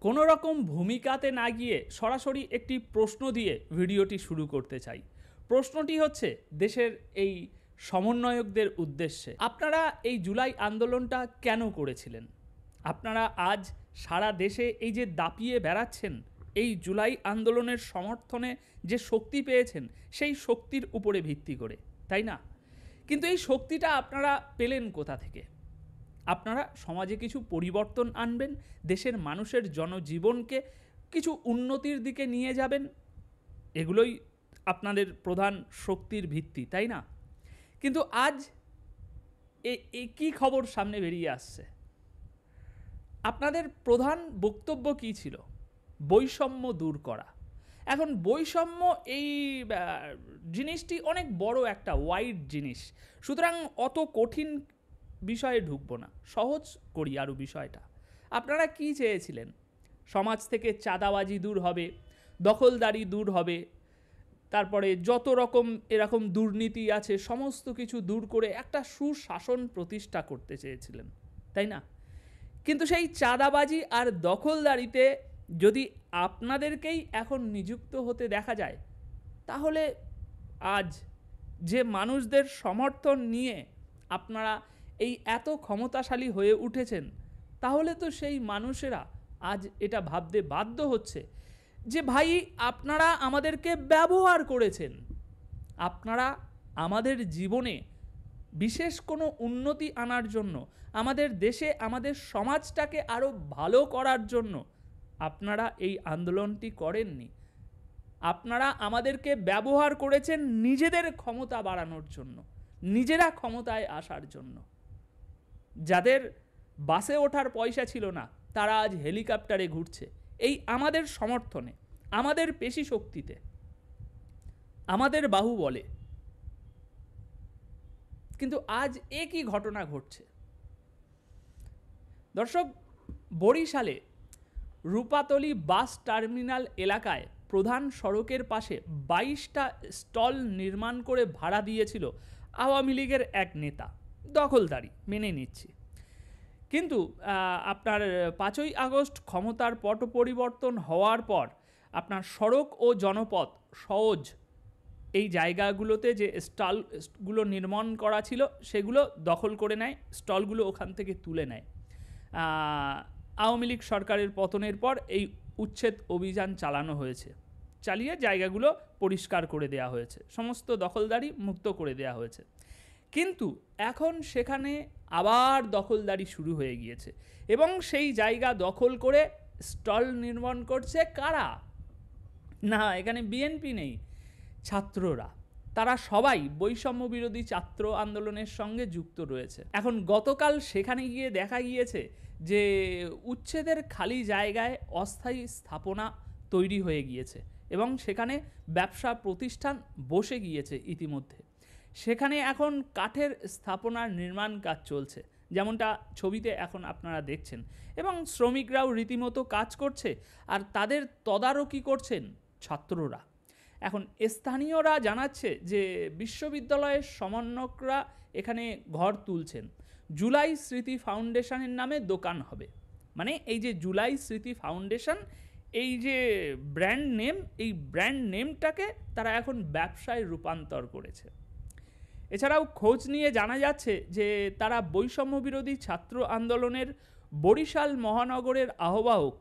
কোনো রকম ভূমিকাতে না গিয়ে সরাসরি একটি প্রশ্ন দিয়ে ভিডিওটি শুরু করতে চাই। প্রশ্নটি হচ্ছে দেশের এই সমন্বয়কদের উদ্দেশ্যে, আপনারা এই জুলাই আন্দোলনটা কেন করেছিলেন? আপনারা আজ সারা দেশে এই যে দাপিয়ে বেড়াচ্ছেন, এই জুলাই আন্দোলনের সমর্থনে যে শক্তি পেয়েছেন, সেই শক্তির উপরে ভিত্তি করে, তাই না? কিন্তু এই শক্তিটা আপনারা পেলেন কোথা থেকে? আপনারা সমাজে কিছু পরিবর্তন আনবেন, দেশের মানুষের জনজীবনকে কিছু উন্নতির দিকে নিয়ে যাবেন, এগুলোই আপনাদের প্রধান শক্তির ভিত্তি, তাই না? কিন্তু আজ কী খবর সামনে বেরিয়ে আসছে? আপনাদের প্রধান বক্তব্য কী ছিল? বৈষম্য দূর করা। এখন বৈষম্য এই জিনিসটি অনেক বড় একটা ওয়াইড জিনিস, সুতরাং অত কঠিন বিষয়ে ঢুকবো না, সহজ করি আরও বিষয়টা। আপনারা কি চেয়েছিলেন? সমাজ থেকে চাঁদাবাজি দূর হবে, দখলদারি দূর হবে, তারপরে যত রকম এরকম দুর্নীতি আছে সমস্ত কিছু দূর করে একটা সুশাসন প্রতিষ্ঠা করতে চেয়েছিলেন, তাই না? কিন্তু সেই চাঁদাবাজি আর দখলদারিতে যদি আপনাদেরকেই এখন নিযুক্ত হতে দেখা যায়, তাহলে আজ যে মানুষদের সমর্থন নিয়ে আপনারা এই এত ক্ষমতাশালী হয়ে উঠেছেন, তাহলে তো সেই মানুষেরা আজ এটা ভাবতে বাধ্য হচ্ছে যে ভাই, আপনারা আমাদেরকে ব্যবহার করেছেন, আপনারা আমাদের জীবনে বিশেষ কোনো উন্নতি আনার জন্য, আমাদের দেশে আমাদের সমাজটাকে আরও ভালো করার জন্য আপনারা এই আন্দোলনটি করেননি। আপনারা আমাদেরকে ব্যবহার করেছেন নিজেদের ক্ষমতা বাড়ানোর জন্য, নিজেরা ক্ষমতায় আসার জন্য। যাদের বাসে ওঠার পয়সা ছিল না, তারা আজ হেলিকপ্টারে ঘুরছে এই আমাদের সমর্থনে, আমাদের পেশি শক্তিতে, আমাদের বাহুবলে। কিন্তু আজ একই ঘটনা ঘটছে। দর্শক, বরিশালে রূপাতলী বাস টার্মিনাল এলাকায় প্রধান সড়কের পাশে 22টা স্টল নির্মাণ করে ভাড়া দিয়েছিল আওয়ামী লীগের এক নেতা। দখলদারি মেনে নিচ্ছি, কিন্তু আপনার 5ই আগস্ট ক্ষমতার পট পরিবর্তন হওয়ার পর আপনার সড়ক ও জনপথ সওজ এই জায়গাগুলোতে যে স্টলগুলো নির্মাণ করা ছিল সেগুলো দখল করে নেয়, স্টলগুলো ওখান থেকে তুলে নেয়। আওয়ামী লীগ সরকারের পতনের পর এই উচ্ছেদ অভিযান চালানো হয়েছে, চালিয়ে জায়গাগুলো পরিষ্কার করে দেওয়া হয়েছে, সমস্ত দখলদারি মুক্ত করে দেওয়া হয়েছে। কিন্তু এখন সেখানে আবার দখলদারি শুরু হয়ে গিয়েছে এবং সেই জায়গা দখল করে স্টল নির্মাণ করছে কারা? না, এখানে বিএনপি নেই, ছাত্ররা। তারা সবাই বৈষম্য বিরোধী ছাত্র আন্দোলনের সঙ্গে যুক্ত রয়েছে। এখন গতকাল সেখানে গিয়ে দেখা গিয়েছে যে উচ্ছেদের খালি জায়গায় অস্থায়ী স্থাপনা তৈরি হয়ে গিয়েছে এবং সেখানে ব্যবসা প্রতিষ্ঠান বসে গিয়েছে ইতিমধ্যে। সেখানে এখন কাঠের স্থাপনার নির্মাণ কাজ চলছে, যেমনটা ছবিতে এখন আপনারা দেখছেন, এবং শ্রমিকরাও রীতিমতো কাজ করছে আর তাদের তদারকি করছেন ছাত্ররা। এখন স্থানীয়রা জানাচ্ছে যে বিশ্ববিদ্যালয়ের সমন্বয়করা এখানে ঘর তুলছেন, জুলাই স্মৃতি ফাউন্ডেশনের নামে দোকান হবে। মানে এই যে জুলাই স্মৃতি ফাউন্ডেশন, এই যে ব্র্যান্ড নেম, এই ব্র্যান্ড নেমটাকে তারা এখন ব্যবসায় রূপান্তর করেছে। এছাড়াও খোঁজ নিয়ে জানা যাচ্ছে যে তারা বৈষম্য বিরোধী ছাত্র আন্দোলনের বরিশাল মহানগরের আহ্বায়ক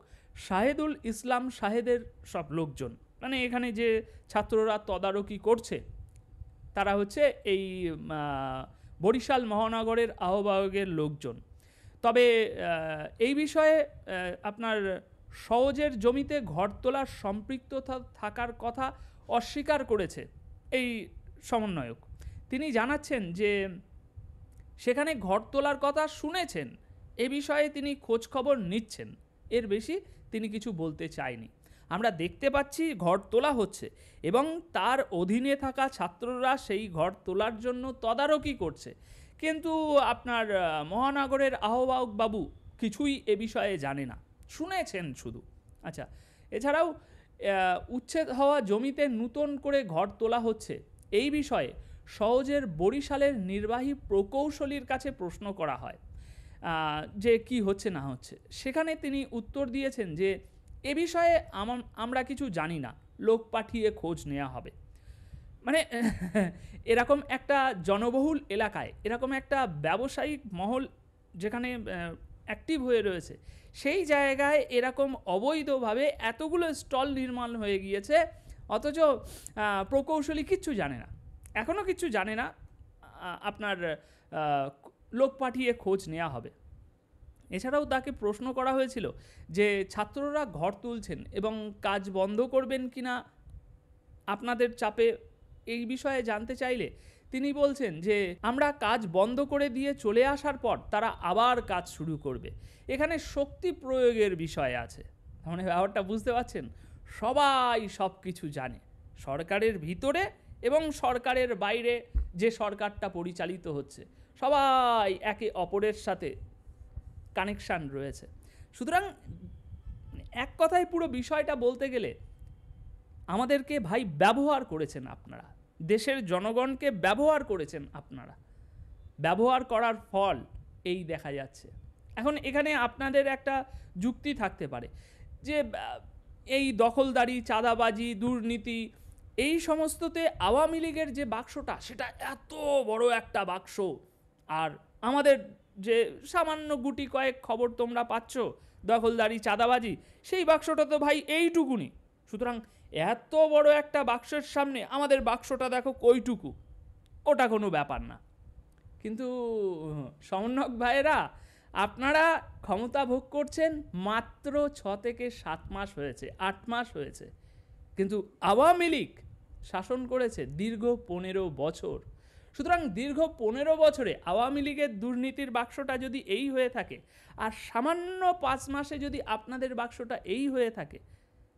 শাহেদুল ইসলাম শাহেদের সব লোকজন, মানে এখানে যে ছাত্ররা তদারকি করছে তারা হচ্ছে এই বরিশাল মহানগরের আহ্বায়কের লোকজন। তবে এই বিষয়ে আপনার সওজের জমিতে ঘর তোলার সম্পৃক্ততা থাকার কথা অস্বীকার করেছে এই সমন্বয়ক। তিনি জানাচ্ছেন যে সেখানে ঘর তোলার কথা শুনেছেন, এ বিষয়ে তিনি খোঁজ খবর নিচ্ছেন, এর বেশি তিনি কিছু বলতে চায়নি। আমরা দেখতে পাচ্ছি ঘর তোলা হচ্ছে এবং তার অধীনে থাকা ছাত্ররা সেই ঘর তোলার জন্য তদারকি করছে, কিন্তু আপনার মহানগরের আহ্বায়ক বাবু কিছুই এ বিষয়ে জানে না, শুনেছেন শুধু। আচ্ছা, এছাড়াও উচ্ছেদ হওয়া জমিতে নতুন করে ঘর তোলা হচ্ছে এই বিষয়ে সওজের বরিশালের নির্বাহী প্রকৌশলীর কাছে প্রশ্ন করা হয় যে কি হচ্ছে না হচ্ছে। সেখানে তিনি উত্তর দিয়েছেন যে এ বিষয়ে আমরা কিছু জানি না, লোক পাঠিয়ে খোঁজ নেওয়া হবে। মানে এরকম একটা জনবহুল এলাকায় এরকম একটা ব্যবসায়িক মহল যেখানে অ্যাক্টিভ হয়ে রয়েছে, সেই জায়গায় এরকম অবৈধভাবে এতগুলো স্টল নির্মাণ হয়ে গিয়েছে, অথচ প্রকৌশলী কিচ্ছু জানে না, এখনও কিচ্ছু জানে না। আপনার লোক পাঠিয়ে খোঁজ নেওয়া হবে। এছাড়াও তাকে প্রশ্ন করা হয়েছিল যে ছাত্ররা ঘর তুলছেন এবং কাজ বন্ধ করবেন কিনা আপনাদের চাপে, এই বিষয়ে জানতে চাইলে তিনি বলছেন যে আমরা কাজ বন্ধ করে দিয়ে চলে আসার পর তারা আবার কাজ শুরু করবে। এখানে শক্তি প্রয়োগের বিষয় আছে, মানে ব্যাপারটা বুঝতে পারছেন? সবাই সব কিছু জানে, সরকারের ভিতরে এবং সরকারের বাইরে যে সরকারটা পরিচালিত হচ্ছে, সবাই একে অপরের সাথে কানেকশান রয়েছে। সুতরাং এক কথায় পুরো বিষয়টা বলতে গেলে আমাদেরকে ভাই ব্যবহার করেছেন আপনারা, দেশের জনগণকে ব্যবহার করেছেন আপনারা, ব্যবহার করার ফল এই দেখা যাচ্ছে। এখন এখানে আপনাদের একটা যুক্তি থাকতে পারে যে এই দখলদারি, চাঁদাবাজি, দুর্নীতি, এই সমস্ততে আওয়ামী লীগের যে বাক্সটা সেটা এত বড় একটা বাক্স, আর আমাদের যে সামান্য গুটি কয়েক খবর তোমরা পাচ্ছ দখলদারি, চাঁদাবাজি, সেই বাক্সটা তো ভাই এইটুকুনি। সুতরাং এত বড় একটা বাক্সের সামনে আমাদের বাক্সটা দেখো কইটুকু, ওটা কোনো ব্যাপার না। কিন্তু সমন্বয়ক ভাইয়েরা, আপনারা ক্ষমতা ভোগ করছেন মাত্র 6 থেকে 7 মাস হয়েছে, 8 মাস হয়েছে, কিন্তু আওয়ামী লীগ শাসন করেছে দীর্ঘ 15 বছর। সুতরাং দীর্ঘ 15 বছরে আওয়ামী লীগের দুর্নীতির বাক্সটা যদি এই হয়ে থাকে, আর সামান্য 5 মাসে যদি আপনাদের বাক্সটা এই হয়ে থাকে,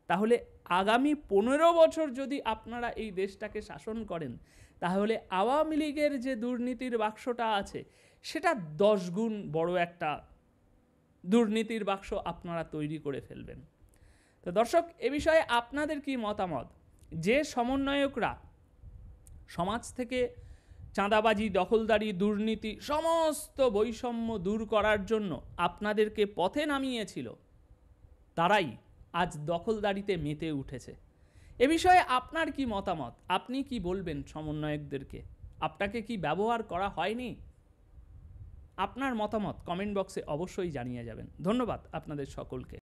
তাহলে আগামী 15 বছর যদি আপনারা এই দেশটাকে শাসন করেন, তাহলে আওয়ামী লীগের যে দুর্নীতির বাক্সটা আছে সেটা 10 গুণ বড় একটা দুর্নীতির বাক্স আপনারা তৈরি করে ফেলবেন। তো দর্শক, এ বিষয়ে আপনাদের কি মতামত? যে সমন্বয়করা সমাজ থেকে চাঁদাবাজি, দখলদারি, দুর্নীতি, সমস্ত বৈষম্য দূর করার জন্য আপনাদেরকে পথে নামিয়েছিল, তারাই আজ দখলদারিতে মেতে উঠেছে। এ বিষয়ে আপনার কি মতামত? আপনি কি বলবেন সমন্বয়কদেরকে? আপনাকে কি ব্যবহার করা হয়নি? আপনার মতামত কমেন্ট বক্সে অবশ্যই জানিয়ে যাবেন। ধন্যবাদ আপনাদের সকলকে।